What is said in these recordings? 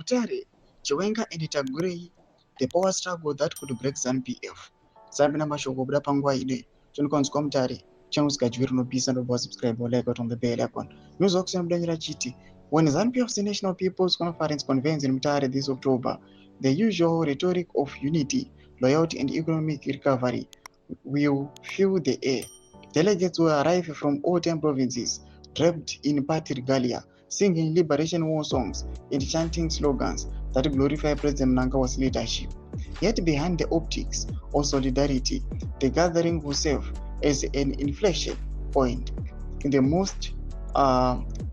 Mutare, Chiwenga and Tagwirei, the power struggle that could break ZANU-PF. Sabina mashoko buda panguwa ine. Chonikonzwa Mutare, changu sikajwiri nopisa ndoba subscribe like on the bell icon. News okusema mdanyira chiti. When ZANU-PF's National People's Conference convenes in Mutare this October, the usual rhetoric of unity, loyalty and economic recovery will fill the air. Delegates will arrive from all 10 provinces, draped in party regalia, singing liberation war songs and chanting slogans that glorify President Mnangagwa's leadership. Yet behind the optics of solidarity, the gathering will serve as an inflection point in the most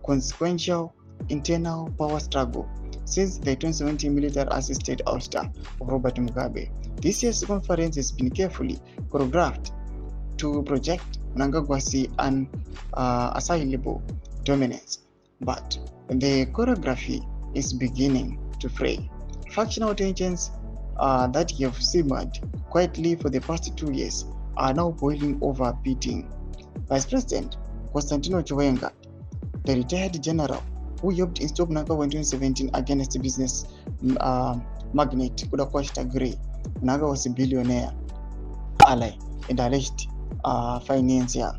consequential internal power struggle since the 2017 military-assisted ouster of Robert Mugabe. This year's conference has been carefully choreographed to project mnangagwa's unassailable dominance, but the choreography is beginning to fray. Factional tensions that have simmered quietly for the past 2 years are now boiling over, pitting Vice President Constantino Chiwenga, the retired general who helped install Mnangagwa in 2017 against the business magnate Tagwirei. Mnangagwa was a billionaire ally and alleged financier.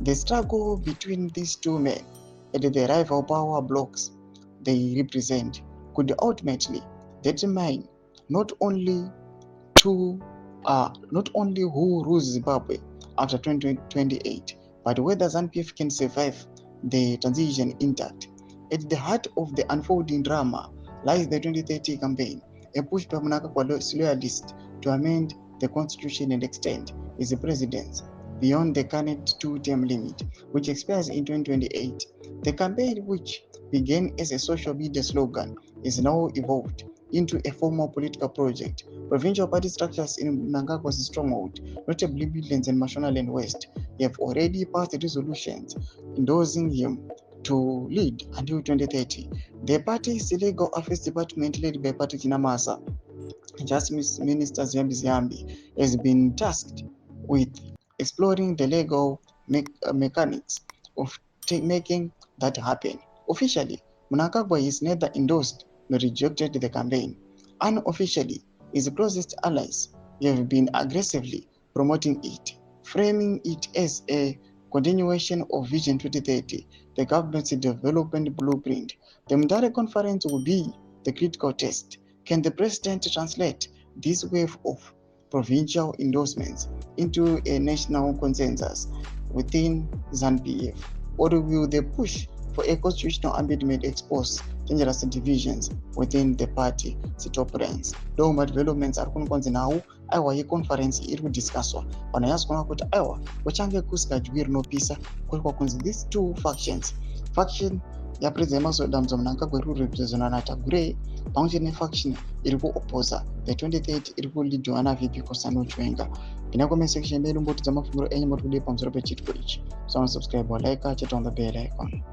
The struggle between these two men and the rival power blocks they represent could ultimately determine not only who rules Zimbabwe after 2028, but whether ZANU-PF can survive the transition intact. At the heart of the unfolding drama lies the 2030 campaign, a push by Mnangagwa's loyalists to amend the constitution and extend his presidency beyond the current 2-term limit, which expires in 2028. The campaign, which began as a social media slogan, is now evolved into a formal political project. Provincial party structures in Mnangagwa's stronghold, notably Midlands and Mashonaland West, have already passed resolutions endorsing him to lead until 2030. The party's legal affairs department, led by Party CHAMISA, Justice Minister Ziyambi, has been tasked with exploring the legal mechanics of making that happen. Officially, Mnangagwa is neither endorsed nor rejected the campaign. Unofficially, his closest allies have been aggressively promoting it, framing it as a continuation of Vision 2030, the government's development blueprint. The Mutare conference will be the critical test. Can the president translate this wave of provincial endorsements into a national consensus within ZANU-PF, or will the push for a constitutional amendment expose dangerous divisions within the party top ranks? Doma developments are kunkonzi nawo aiwa ye conference iri kudiscusswa pana yazikona kuti aiwa kuchange kusikajwiri nopisa kuri kwakunzi these two factions, faction yapresident masodamzo Mnangagwa iri kurepresentwa naTagwirei pamwe nefaction iri kuopposa the 2030 iri kuleadwa naVP Constantino Chiwenga. Ina comment section mbele mboti za mafunguro enye moti kudai pamusoro pechitiko ichi. So subscribe or like, chat on the bell icon.